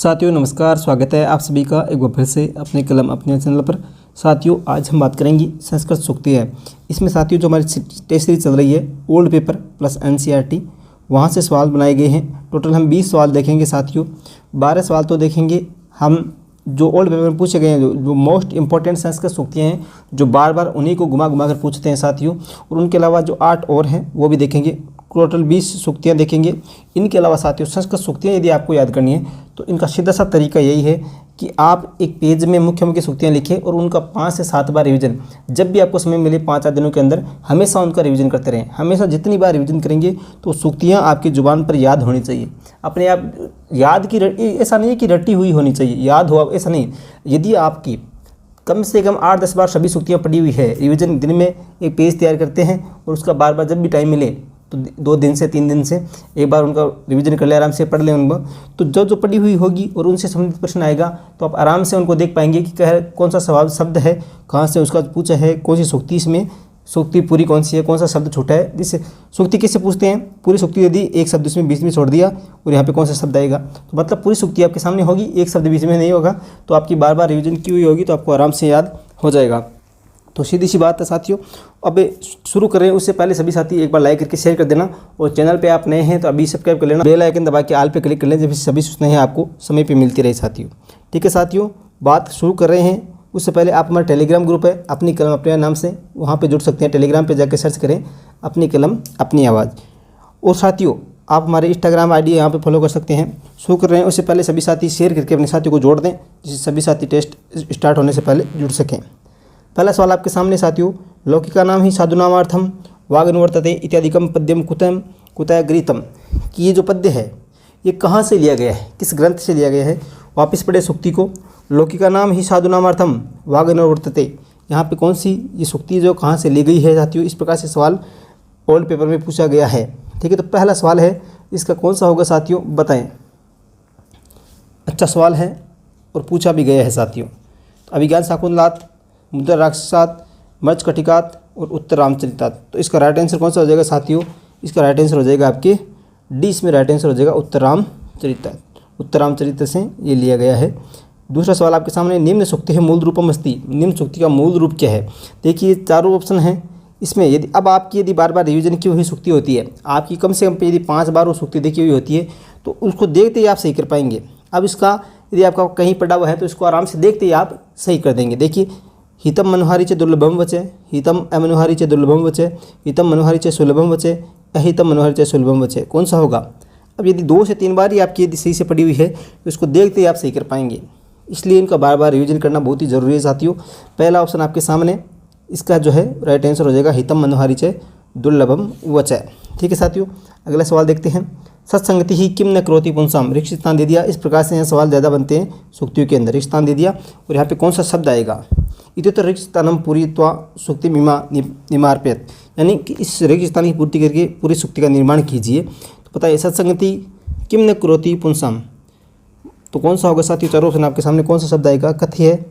साथियों नमस्कार, स्वागत है आप सभी का एक बार फिर से अपने कलम अपने चैनल पर। साथियों आज हम बात करेंगे संस्कृत सूक्ति है। इसमें साथियों जो हमारी टेस्ट सीरीज चल रही है ओल्ड पेपर प्लस एनसीईआरटी, वहाँ से सवाल बनाए गए हैं। टोटल हम 20 सवाल देखेंगे साथियों। 12 सवाल तो देखेंगे हम जो ओल्ड पेपर में पूछे गए हैं, जो मोस्ट इंपॉर्टेंट संस्कृत सूक्तियाँ हैं, जो बार बार उन्हीं को घुमा घुमा कर पूछते हैं साथियों। और उनके अलावा जो 8 और हैं वो भी देखेंगे। टोटल 20 सूक्तियाँ देखेंगे। इनके अलावा साथियों संस्कृत सूक्तियाँ यदि आपको याद करनी है तो इनका सीधा सा तरीका यही है कि आप एक पेज में मुख्य मुख्य सूक्तियाँ लिखें और उनका 5 से 7 बार रिवीजन, जब भी आपको समय मिले 5-8 दिनों के अंदर हमेशा उनका रिवीजन करते रहें। हमेशा जितनी बार रिवीजन करेंगे तो सूक्तियाँ आपकी जुबान पर याद होनी चाहिए। अपने आप याद की ऐसा नहीं है कि रटी हुई होनी चाहिए, याद हो ऐसा नहीं। यदि आपकी कम से कम 8-10 बार सभी सूक्तियाँ पढ़ी हुई है, रिवीजन दिन में एक पेज तैयार करते हैं और उसका बार बार जब भी टाइम मिले तो 2 दिन से 3 दिन से एक बार उनका रिवीजन कर ले, आराम से पढ़ लें उनको। तो जो पढ़ी हुई होगी और उनसे संबंधित प्रश्न आएगा तो आप आराम से उनको देख पाएंगे कि कौन सा सवाल शब्द है, कहाँ से उसका पूछा है, कौन सी सूक्ति, इसमें सूक्ति पूरी कौन सी है, कौन सा शब्द छूटा है। जिससे सूक्ति किससे पूछते हैं, पूरी सूक्ति यदि एक शब्द इसमें बीच में छोड़ दिया और यहाँ पे कौन सा शब्द आएगा, तो मतलब पूरी सूक्ति आपके सामने होगी, एक शब्द बीच में नहीं होगा, तो आपकी बार बार रिवीजन की हुई होगी तो आपको आराम से याद हो जाएगा। तो सीधी सी बात है साथियों। अब शुरू करें उससे पहले सभी साथी एक बार लाइक करके शेयर कर देना, और चैनल पे आप नए हैं तो अभी सब्सक्राइब कर लेना, बेल आइकन दबा के आल पे क्लिक कर लें, जब सभी सूचनाएं आपको समय पे मिलती रहे साथियों। ठीक है साथियों, बात शुरू कर रहे हैं। उससे पहले आप हमारा टेलीग्राम ग्रुप है अपनी कलम अपने नाम से, वहाँ पर जुड़ सकते हैं। टेलीग्राम पर जाकर सर्च करें अपनी कलम अपनी आवाज़। और साथियों आप हमारे इंस्टाग्राम आईडी यहाँ पे फॉलो कर सकते हैं। शुरू कर रहे हैं उससे पहले सभी साथी शेयर करके अपने साथियों को जोड़ दें, जिससे सभी साथी टेस्ट स्टार्ट होने से पहले जुड़ सकें। पहला सवाल आपके सामने साथियों, लौकिका नाम ही साधुनामार्थम वागनुवर्तते इत्यादिकम पद्यम कुतः गृहीतम, कि ये जो पद्य है ये कहाँ से लिया गया है, किस ग्रंथ से लिया गया है। वापस पढ़े सूक्ति को, लौकिका नाम ही साधुनामार्थम वागनुवर्तते, यहाँ पे कौन सी ये सूक्ति जो कहाँ से ली गई है साथियों। इस प्रकार से सवाल ओल्ड पेपर में पूछा गया है। ठीक है, तो पहला सवाल है इसका कौन सा होगा साथियों, बताएं। अच्छा सवाल है और पूछा भी गया है साथियों। तो अभिज्ञान शाकुंतलात्, मुद्रा राक्षसात, मर्च कटिकात और उत्तर रामचरितात। तो इसका राइट आंसर कौन सा हो जाएगा साथियों, इसका राइट आंसर हो जाएगा आपके डी, इसमें राइट आंसर हो जाएगा उत्तर रामचरितात। उत्तर रामचरित से ये लिया गया है। दूसरा सवाल आपके सामने, निम्न सूक्ति है मूल रूपम अस्ति, निम्न सूक्ति का मूल रूप क्या है। देखिए चारों ऑप्शन हैं इसमें। यदि अब आपकी यदि बार बार रिवीजन की हुई सूक्ति होती है, आपकी कम से कम यदि 5 बार वो सूक्ति देखी हुई होती है तो उसको देखते ही आप सही कर पाएंगे। अब इसका यदि आपका कहीं पढ़ा हुआ है तो इसको आराम से देखते ही आप सही कर देंगे। देखिए, हितम मनोहारी च दुर्लभम वचे, हितम अमनोहारी च दुर्लभम वचे, हितम मनोहारी च सुलभम वचे, अहितम मनोहारी च सुलभम वचे, कौन सा होगा। अब यदि 2 से 3 बार ही आपकी यदि सही से पड़ी हुई है तो इसको देखते ही आप सही कर पाएंगे। इसलिए इनका बार बार रिवीजन करना बहुत ही ज़रूरी है साथियों। पहला ऑप्शन आपके सामने, इसका जो है राइट आंसर हो जाएगा हितम मनोहारी च दुर्लभम वचय। ठीक है साथियों, अगला सवाल देखते हैं। सत्संगति ही किम न करोति पुंसाम, रिक्त स्थान दे दिया। इस प्रकार से यहाँ सवाल ज़्यादा बनते हैं सूक्तियों के अंदर। रिक्त स्थान दे दिया और यहाँ पे कौन सा शब्द आएगा। इत्युत्तर रिक्त स्थानम पूरी त्वा सूक्ति मीमा निमार्पयत, यानी कि इस रिक्त स्थान की पूर्ति करके पूरी सूक्ति का निर्माण कीजिए। तो पता है सत्संगति किम न करोति पुंसाम, तो कौन सा होगा साथियों। चारों ऑप्शन आपके सामने, कौन सा शब्द आएगा। कथ्य,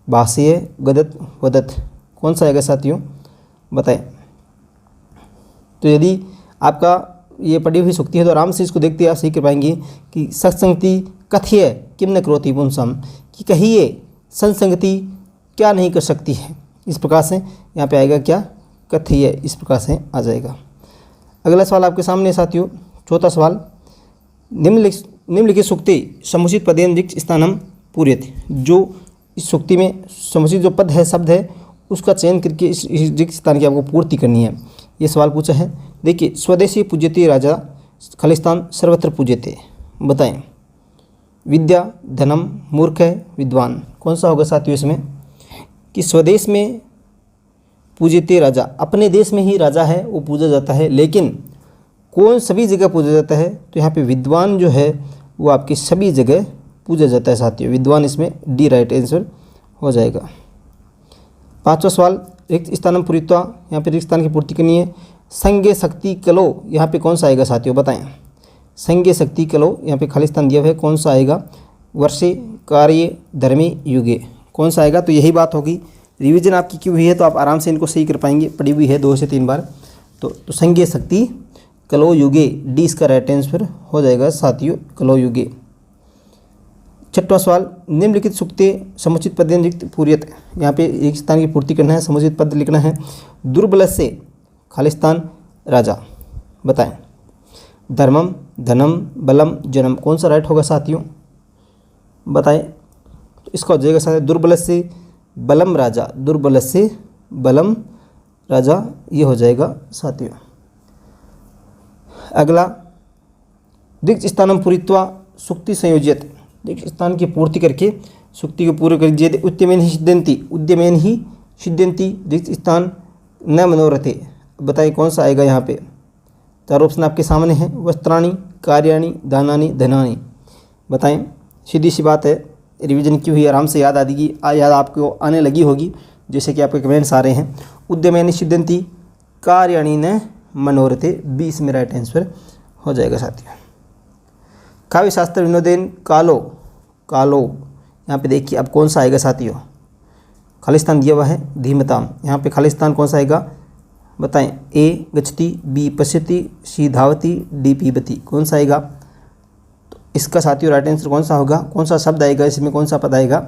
भाष्य, गदत, वदत, कौन सा आएगा साथियों, बताएं। तो यदि आपका ये पढ़ी हुई सूक्ति है तो आराम से इसको देखते आप सही कर पाएंगे कि सत्संगति कथ्य किम न करोति पुंसम, कि कहिए संसंगति क्या नहीं कर सकती है। इस प्रकार से यहाँ पे आएगा क्या, कथ्य, इस प्रकार से आ जाएगा। अगला सवाल आपके सामने साथियों, चौथा सवाल, निम्नलिखित सूक्ति समुचित पदेन रिक्त स्थानम पूर्यत, जो इस सूक्ति में समुचित जो पद है, शब्द है, उसका चयन करके इस रिक्त स्थान की आपको पूर्ति करनी है। ये सवाल पूछा है। देखिए, स्वदेशी पूज्यते राजा, खालिस्तान सर्वत्र पूज्यते, बताएं। विद्या, धनम, मूर्ख है, विद्वान, कौन सा होगा साथियों इसमें। कि स्वदेश में पूज्यते राजा, अपने देश में ही राजा है वो पूजा जाता है, लेकिन कौन सभी जगह पूजा जाता है, तो यहाँ पे विद्वान जो है वो आपकी सभी जगह पूजा जाता है साथियों। विद्वान इसमें डी राइट आंसर हो जाएगा। पांचवा सवाल, रिक्त स्थानम पूरित्वा, यहाँ पे रिक्त स्थान की पूर्ति करनी है। संज्ञ शक्ति कलो, यहाँ पे कौन सा आएगा साथियों, बताएं। संज्ञ शक्ति कलो, यहाँ पे खाली स्थान दिया हुआ है, कौन सा आएगा। वर्षे, कार्य, धर्मे, युगे, कौन सा आएगा। तो यही बात होगी। रिवीजन आपकी की हुई है तो आप आराम से इनको सही कर पाएंगे, पढ़ी हुई है 2 से 3 बार। तो संज्ञ शक्ति कलो युगे, डी इसका राइट आंसर हो जाएगा साथियों, कलो युगे। छठवां सवाल, निम्नलिखित सूक्तें समुचित पदेन रिक्त पूर्यत। यहाँ पे एक स्थान की पूर्ति करना है, समुचित पद लिखना है। दुर्बलस्य खालिस्तान राजा, बताएं। धर्मम, धनम, बलम, जनम, कौन सा राइट होगा साथियों, बताएं। तो इसका हो जाएगा साथियों दुर्बलस्य बलम राजा, दुर्बलस्य बलम राजा, ये हो जाएगा साथियों। अगला, रिक्त स्थानम पूरित्वा सुक्ति संयोजित, रिक्त स्थान की पूर्ति करके सुक्ति को पूर्ण कर दिए। उद्यमेन ही सिद्ध्यन्ति, उद्यमेन ही सिद्ध्यन्ति, रिक्त स्थान न मनोरथे, बताइए कौन सा आएगा यहाँ पे। चार ऑप्शन आपके सामने हैं, वस्त्राणि, कार्याणि, दानानि, धनानि, बताएं। सीधी सी बात है, रिवीजन की हुई आराम से याद याद आपको आने लगी होगी, जैसे कि आपके कमेंट्स आ रहे हैं। उद्यमेन सिद्ध्यन्ति कार्याणि न मनोरथे, 20 में राइट आंसर हो जाएगा साथियों। काव्य शास्त्र विनोदेन कालो, कालो, यहाँ पे देखिए अब कौन सा आएगा साथियों। खालिस्तान दिया हुआ है, धीमताम, यहाँ पे खालिस्तान कौन सा आएगा, बताएं। ए गच्छति, बी पश्यति, सी धावति, डी पीबति, कौन सा आएगा। तो इसका साथियों राइट आंसर कौन सा होगा, कौन सा शब्द आएगा इसमें, कौन सा पद आएगा।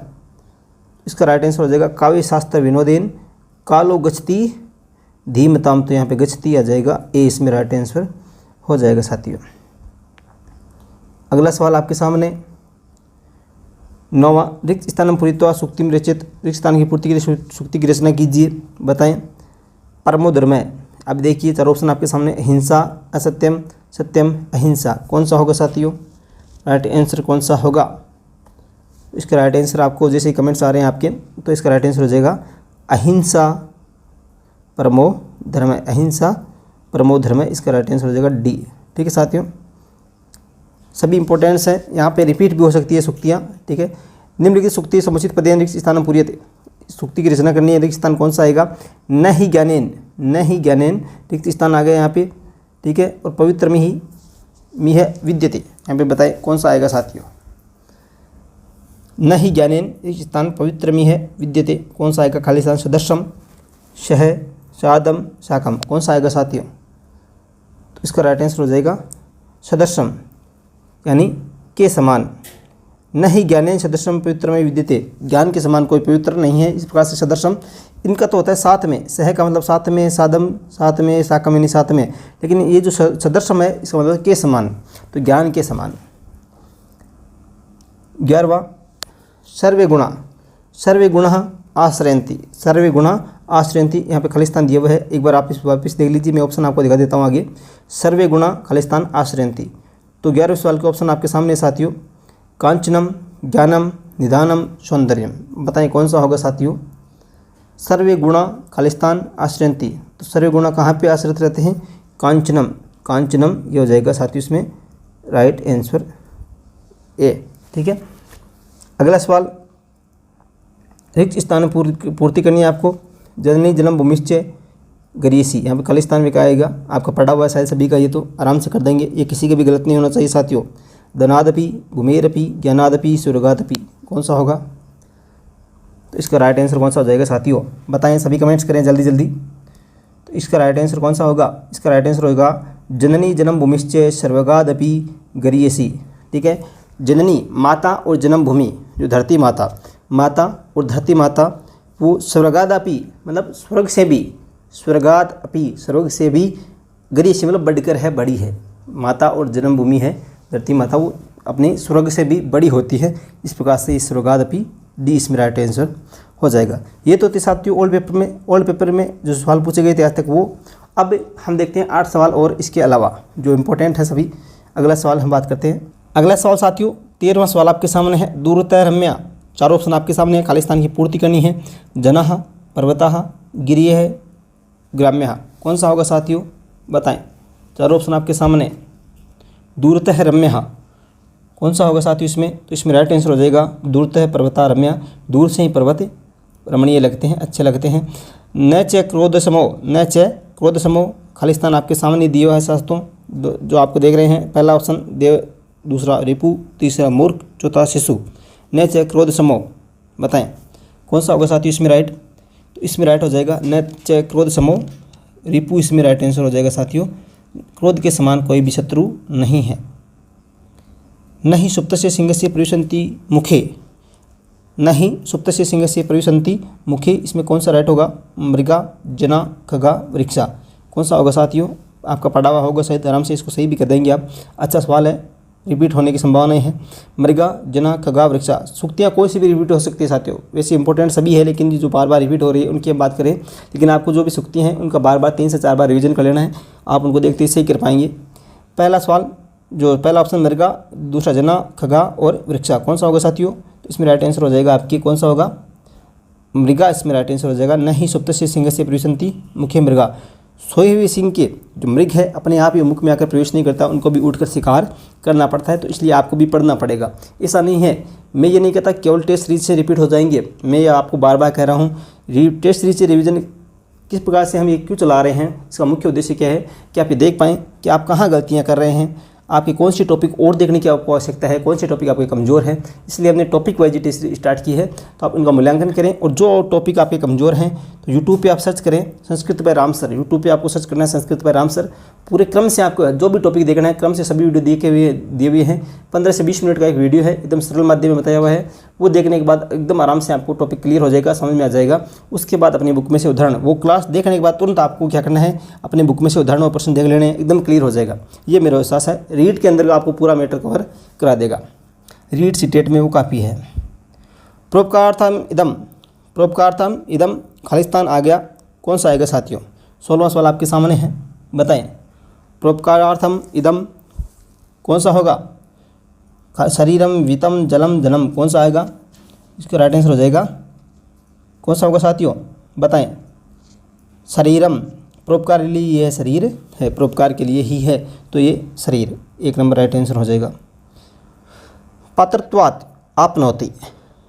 इसका राइट आंसर हो जाएगा काव्य शास्त्र विनोदेन कालो गच्छति धीमताम, तो यहाँ पे गच्छति आ जाएगा, ए इसमें राइट आंसर हो जाएगा साथियों। अगला सवाल आपके सामने, 9वां, रिक्त स्थानम पूरित्वा सुक्तिम रचित, रिक्त स्थान की पूर्ति के लिए सुक्ति की रचना कीजिए, बताएं। परमो धर्म, अब देखिए चार ऑप्शन आपके सामने, हिंसा, असत्यम, सत्यम, अहिंसा, कौन सा होगा साथियों, राइट आंसर कौन सा होगा। इसका राइट आंसर आपको जैसे कमेंट्स आ रहे हैं आपके, तो इसका राइट आंसर हो जाएगा अहिंसा परमो धर्म, अहिंसा परमो धर्म, इसका राइट आंसर हो जाएगा डी। ठीक है साथियों, सभी इंपॉर्टेंट्स हैं, यहाँ पे रिपीट भी हो सकती है सुक्तियाँ। ठीक है, निम्नलिखित सुक्ति समुचित पदेन रिक्त स्थानम पूर्यते, सुक्ति की रचना करनी है, रिक्त स्थान कौन सा आएगा। न ही ज्ञानेन, न ही ज्ञानेन, रिक्त स्थान आ गया यहाँ पे। ठीक है, और पवित्र में ही मिह विद्यते, यहाँ पे बताए कौन सा आएगा साथियों। न ही ज्ञानेन, रिक्त स्थान पवित्र में है विद्यते, कौन सा आएगा। खालिस्तान सदस्यम, शह, शादम, शाकम, कौन सा आएगा साथियों। तो इसका राइट आंसर हो जाएगा सदस्यम, यानी के समान। न ही ज्ञानेन सदस्यम पवित्र में विद्यते, ज्ञान के समान कोई पवित्र नहीं है, इस प्रकार से सदस्यम इनका तो होता है साथ में, सह का मतलब साथ में, सादम साथ में, साकम यानी साथ में, लेकिन ये जो सदस्यम है इसका मतलब के समान, तो ज्ञान के समान। 11वां, सर्वे गुणा, सर्वे गुणः आश्रयन्ति, सर्वे गुणा आश्रयन्ति, यहाँ पे खालिस्तान दिया हुआ है, एक बार आप इस वापस देख लीजिए, मैं ऑप्शन आपको दिखा देता हूँ आगे। सर्वे गुणा खालिस्तान आश्रयन्ति, तो 11वें सवाल के ऑप्शन आपके सामने साथियों, कांचनम, ज्ञानम, निधानम, सौंदर्यम, बताएं कौन सा होगा साथियों। सर्वे गुणा खालिस्तान आश्रयन्ति, तो सर्वे गुणा कहाँ पे आश्रित रहते हैं, कांचनम, कांचनम, ये हो जाएगा साथियों इसमें राइट आंसर ए। ठीक है, अगला सवाल, रिक्त स्थान पूर्ति करनी है आपको। जननी जन्म भूमिश्चय गरीयसी, यहाँ पे खालिस्तान में क्या आएगा, आपका पढ़ा हुआ है शायद सभी का, ये तो आराम से कर देंगे, ये किसी का भी गलत नहीं होना चाहिए साथियों। धनादपि, भूमेरपि, ज्ञानादपि, स्वर्गादपि, कौन सा होगा। तो इसका राइट आंसर कौन सा हो जाएगा साथियों, बताएं, सभी कमेंट्स करें जल्दी जल्दी। तो इसका राइट आंसर कौन सा होगा, इसका राइट आंसर होगा जननी जन्म भूमिश्चय स्वर्गादपि गरीयसी। ठीक है, जननी माता और जन्म भूमि जो धरती माता, माता और धरती माता, वो स्वर्गादपि मतलब स्वर्ग से भी, स्वर्गाद अपि स्वर्ग से भी, गरीयसी मतलब बढ़कर है, बड़ी है, माता और जन्मभूमि है धरती माता, वो अपनी स्वर्ग से भी बड़ी होती है, इस प्रकार से स्वर्गाद अपि डी इसमें राइट आंसर हो जाएगा। ये तो थे साथियों ओल्ड पेपर में जो सवाल पूछे गए थे आज तक वो। अब हम देखते हैं 8 सवाल और इसके अलावा जो इम्पोर्टेंट है सभी। अगला सवाल हम बात करते हैं। अगला सवाल साथियों 13वां सवाल आपके सामने है। दूरतः रम्या, चार ऑप्शन आपके सामने है, खालिस्तान की पूर्ति करनी है। जनः, पर्वतः, गिरियः, ग्राम्यः, कौन सा होगा साथियों, बताएं। चार ऑप्शन आपके सामने। दूरतः रम्यः कौन सा होगा साथियों इसमें, तो इसमें राइट आंसर हो जाएगा दूरतः पर्वता रम्या, दूर से ही पर्वत रमणीय लगते हैं, अच्छे लगते हैं। न च क्रोध समो, न च क्रोध समो, खालिस्तान आपके सामने दिया है साथियों, जो आपको देख रहे हैं। पहला ऑप्शन देव, दूसरा रिपु, तीसरा मूर्ख, चौथा शिशु। न च क्रोध समो, बताएं कौन सा होगा साथियों इसमें राइट, तो इसमें राइट हो जाएगा न च क्रोध समो, रिपु इसमें राइट आंसर हो जाएगा साथियों। क्रोध के समान कोई भी शत्रु नहीं है। न हि सुप्तस्य सिंहस्य प्रविशन्ति मुखे, न ही सुप्तस्य सिंहस्य प्रविशन्ति मुखे, इसमें कौन सा राइट होगा? मृगा, जना, खगा, वृक्षा, कौन सा होगा साथियों? आपका पढ़ा हुआ होगा शायद, आराम से इसको सही भी कर देंगे आप। अच्छा सवाल है, रिपीट होने की संभावना है। मृगा, जना, खगा, वृक्षा, सूक्तियाँ कोई सी भी रिपीट हो सकती है साथियों, वैसे इंपॉर्टेंट सभी है, लेकिन जो बार बार रिपीट हो रही है उनकी हम बात करें। लेकिन आपको जो भी सूक्तियाँ हैं उनका बार बार 3 से 4 बार रिविजन कर लेना है, आप उनको देखते ही सही कर पाएंगे। पहला सवाल, जो पहला ऑप्शन मृगा, दूसरा जना, खगा और वृक्षा, कौन सा होगा साथियों? तो इसमें राइट आंसर हो जाएगा आपकी, कौन सा होगा? मृगा इसमें राइट आंसर हो जाएगा। न ही सुप्तस्य सिंहस्य प्रविशन्ति मुखे मृगा, सोए हुए सिंह के जो मृग है अपने आप ही मुख में आकर प्रवेश नहीं करता, उनको भी उठकर शिकार करना पड़ता है, तो इसलिए आपको भी पढ़ना पड़ेगा। ऐसा नहीं है, मैं ये नहीं कहता केवल टेस्ट सीरीज से रिपीट हो जाएंगे, मैं ये आपको बार बार कह रहा हूँ टेस्ट सीरीज से रिवीजन किस प्रकार से हम ये क्यों चला रहे हैं, इसका मुख्य उद्देश्य क्या है कि आप ये देख पाएँ कि आप कहाँ गलतियाँ कर रहे हैं, आपकी कौन सी टॉपिक और देखने की आपको आवश्यकता है, कौन सी टॉपिक आपके कमज़ोर है। इसलिए हमने टॉपिक वाइज टेस्ट स्टार्ट की है, तो आप उनका मूल्यांकन करें। और जो टॉपिक आपके कमज़ोर हैं तो यूट्यूब पे आप सर्च करें Sanskrit by Ram sir, YouTube पे आपको सर्च करना है संस्कृत बाय राम सर। पूरे क्रम से आपको जो भी टॉपिक देखना है क्रम से सभी वीडियो दिए हुए हैं। 15 से 20 मिनट का एक वीडियो है, एकदम सरल माध्यम में बताया हुआ है, वो देखने के बाद एकदम आराम से आपको टॉपिक क्लियर हो जाएगा, समझ में आ जाएगा। उसके बाद अपनी बुक में से उदाहरण, वो क्लास देखने के बाद तुरंत आपको क्या करना है, अपने बुक में से उदाहरण और प्रश्न देख लेने हैं, एकदम क्लियर हो जाएगा। ये मेरा विश्वास है, रीड के अंदर आपको पूरा मैटर कवर करा देगा। रीड सीटेट में वो काफ़ी है। प्रोपकार्थम इदम खालिस्तान आ गया, कौन सा आएगा साथियों? 16वां सवाल आपके सामने है, बताएं। प्रोपकारार्थम इदम कौन सा होगा? शरीरम, वितम, जलम, धनम, कौन सा आएगा? इसका राइट आंसर हो जाएगा, कौन सा होगा साथियों? बताएं। शरीरम, परोपकार के लिए यह शरीर है, परोपकार के लिए ही है, तो ये शरीर 1 नंबर राइट आंसर हो जाएगा। पात्रत्वात् आपनोति,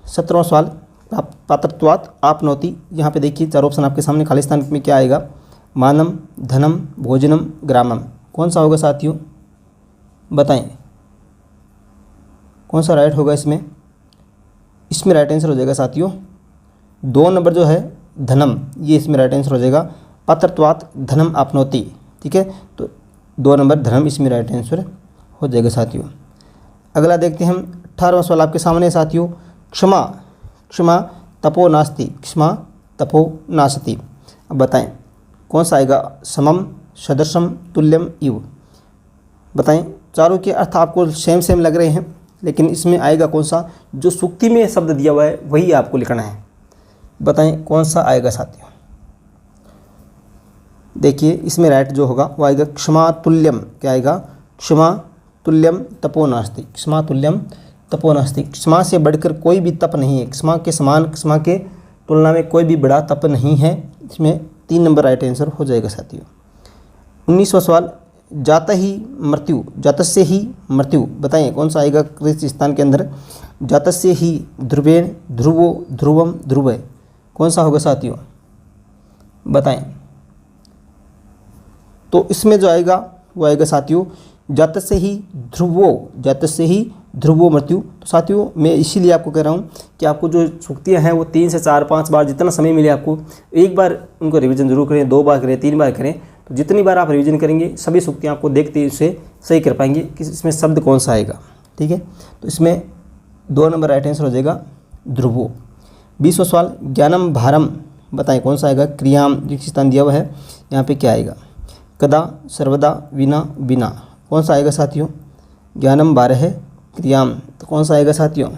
17वां सवाल, पात्रत्वात् आपनोति, यहाँ पे देखिए 4 ऑप्शन आपके सामने, खालिस्तान में क्या आएगा? मानम, धनम, भोजनम, ग्रामम, कौन सा होगा साथियों? बताएं, कौन सा राइट होगा इसमें? इसमें राइट आंसर हो जाएगा साथियों 2 नंबर जो है धनम, ये इसमें राइट आंसर हो जाएगा। पात्रत्वात् धनम आपनोति, ठीक है, तो 2 नंबर धनम इसमें राइट आंसर हो जाएगा साथियों। अगला देखते हैं हम, 18वां सवाल आपके सामने साथियों। क्षमा, क्षमा तपो नास्ति, क्षमा तपो नास्ति, अब बताएं कौन सा आएगा? समम, सदृशम, तुल्यम, इव, बताएं। चारों के अर्थ आपको सेम लग रहे हैं, लेकिन इसमें आएगा कौन सा? जो सूक्ति में शब्द दिया हुआ है वही आपको लिखना है, बताएं कौन सा आएगा साथियों? देखिए इसमें राइट जो होगा वो आएगा क्षमा तुल्यम, क्या आएगा? क्षमा तुल्यम तपो नास्ति, क्षमा तुल्यम तपो नास्ति, क्षमा से बढ़कर कोई भी तप नहीं है, क्षमा के समान, क्षमा के तुलना में कोई भी बड़ा तप नहीं है, इसमें 3 नंबर राइट आंसर हो जाएगा साथियों। 19वां सवाल, जाता ही मृत्यु, जातस्य ही मृत्यु, बताएं कौन सा आएगा? किस स्थान के अंदर? जातस्य ही ध्रुवेण, ध्रुवो, ध्रुवम, ध्रुव, कौन सा होगा साथियों? बताएं। तो इसमें जो आएगा वो आएगा साथियों जातस्य ही ध्रुवो, जातस्य ही ध्रुवो मृत्यु। तो साथियों मैं इसीलिए आपको कह रहा हूँ कि आपको जो सूक्तियाँ हैं वो 3 से 4-5 बार, जितना समय मिले आपको, एक बार उनको रिवीजन जरूर करें, 2 बार करें, 3 बार करें। तो जितनी बार आप रिवीजन करेंगे सभी सूक्तियाँ आपको देखते ही उससे सही कर पाएंगे कि इसमें शब्द कौन सा आएगा, ठीक है। तो इसमें 2 नंबर राइट आंसर हो जाएगा ध्रुवो। 20वां सवाल, ज्ञानम भारम, बताएं कौन सा आएगा? क्रियाम जिस स्थान दिया हुआ है यहाँ पे क्या आएगा? कदा, सर्वदा, विना, बिना, कौन सा आएगा साथियों? ज्ञानम भार है, क्रियाम, तो कौन सा आएगा साथियों?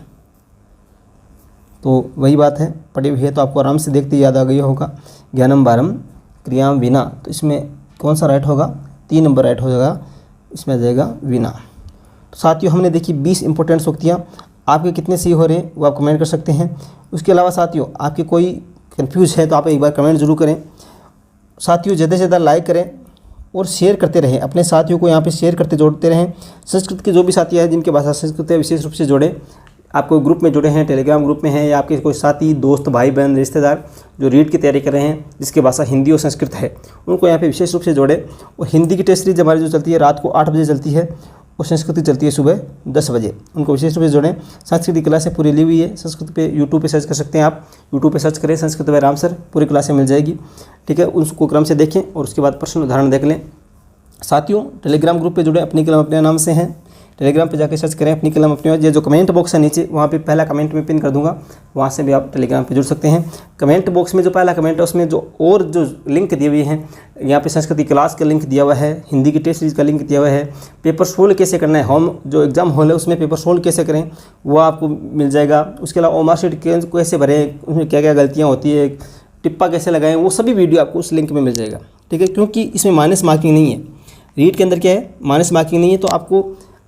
तो वही बात है, पढ़ी हुई है तो आपको आराम से देखते याद आ गया होगा। ज्ञानम भारम, क्रियाम, विना, तो इसमें कौन सा राइट होगा? 3 नंबर राइट हो जाएगा, इसमें आ जाएगा विना। तो साथियों हमने देखी 20 इंपॉर्टेंट सूक्तियाँ, आपके कितने सही हो रहे हैं वो आप कमेंट कर सकते हैं। उसके अलावा साथियों आपके कोई कन्फ्यूज़ है तो आप एक बार कमेंट जरूर करें। साथियों ज़्यादा से ज़्यादा लाइक करें और शेयर करते रहें, अपने साथियों को यहाँ पे शेयर करते जोड़ते रहें। संस्कृत के जो भी साथी हैं जिनके भाषा संस्कृत है विशेष रूप से जोड़ें। आपको ग्रुप में जुड़े हैं, टेलीग्राम ग्रुप में हैं, या आपके कोई साथी, दोस्त, भाई बहन, रिश्तेदार जो रीड की तैयारी कर रहे हैं जिसकी भाषा हिंदी और संस्कृत है, उनको यहाँ पे विशेष रूप से जोड़ें। और हिंदी की टेस्ट सीरीज हमारी जो चलती है रात को 8 बजे चलती है और संस्कृत की चलती है सुबह 10 बजे, उनको विशेष रूप से जोड़ें। संस्कृत की क्लासें पूरी ली हुई है, संस्कृत पे यूट्यूब पे सर्च कर सकते हैं आप, यूट्यूब पे सर्च करें संस्कृत बाय राम सर, पूरी क्लासें मिल जाएगी, ठीक है। उसको क्रम से देखें और उसके बाद प्रश्न उदाहरण देख लें। साथियों टेलीग्राम ग्रुप पे जुड़े, अपनी कलम अपने नाम से हैं, टेलीग्राम पे जाकर सर्च करें अपनी कलम अपनी। ये जो कमेंट बॉक्स है नीचे, वहाँ पे पहला कमेंट में पिन कर दूंगा, वहाँ से भी आप टेलीग्राम पे जुड़ सकते हैं। कमेंट बॉक्स में जो पहला कमेंट है उसमें जो लिंक दिए हुए हैं, यहाँ पे संस्कृत की क्लास का लिंक दिया हुआ है, हिंदी की टेस्ट सीरीज का लिंक दिया हुआ है, पेपर सोल्व कैसे करना है, होम जो एग्जाम हॉल है उसमें पेपर सोल्व कैसे करें वो आपको मिल जाएगा। उसके अलावा मार्कशीट कैसे भरें, उसमें क्या क्या गलतियाँ होती है, टिप्पा कैसे लगाएं, वो सभी वीडियो आपको उस लिंक में मिल जाएगा। ठीक है, क्योंकि इसमें माइनस मार्किंग नहीं है। रीड के अंदर क्या है, माइनस मार्किंग नहीं है, तो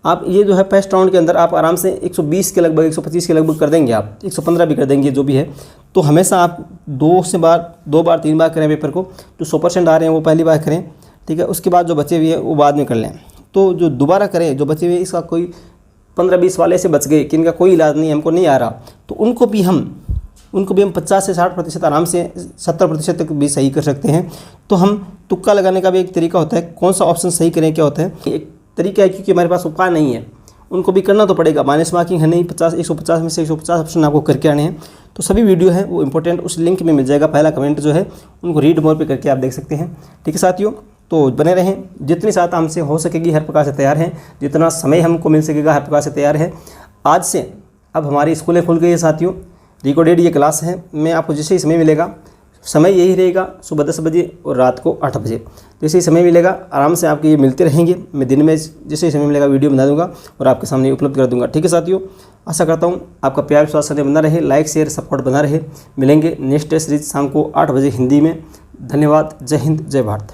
आप ये जो है फर्स्ट राउंड के अंदर आप आराम से 120 के लगभग 125 के लगभग कर देंगे, आप 115 भी कर देंगे जो भी है। तो हमेशा आप 2 बार 3 बार करें पेपर को, जो 100% आ रहे हैं वो पहली बार करें। ठीक है, उसके बाद जो बचे हुए हैं वो बाद में कर लें। तो जो दोबारा करें, जो बचे हुए इसका कोई 15-20 वाले से बच गए कि इनका कोई इलाज नहीं, हमको नहीं आ रहा, तो उनको भी हम 50 से 60% आराम से 70% तक भी सही कर सकते हैं। तो हम तुक्का लगाने का भी एक तरीका होता है, कौन सा ऑप्शन सही करें क्या होता है, एक तरीका है, क्योंकि हमारे पास उपाय नहीं है, उनको भी करना तो पड़ेगा। माइनस मार्किंग है नहीं, 150 में से 150 ऑप्शन आपको करके आने हैं। तो सभी वीडियो है वो इंपॉर्टेंट उस लिंक में मिल जाएगा। पहला कमेंट जो है उनको रीड मोर पे करके आप देख सकते हैं। ठीक है साथियों, तो बने रहें, जितनी सहायता हमसे हो सकेगी हर प्रकार से तैयार हैं, जितना समय हमको मिल सकेगा हर प्रकार से तैयार है। आज से अब हमारी स्कूलें खुल गई है साथियों, रिकॉर्डेड ये क्लास है। मैं आपको जैसे ही समय मिलेगा, समय यही रहेगा सुबह 10 बजे और रात को 8 बजे, जैसे ही समय मिलेगा आराम से आपके ये मिलते रहेंगे। मैं दिन में जैसे ही समय मिलेगा वीडियो बना दूंगा और आपके सामने उपलब्ध कर दूंगा। ठीक है साथियों, आशा करता हूँ आपका प्यार विश्वास सदैव बना रहे, लाइक शेयर सपोर्ट बना रहे। मिलेंगे नेक्स्ट टेस्ट सीरीज शाम को 8 बजे हिंदी में। धन्यवाद, जय हिंद, जय भारत।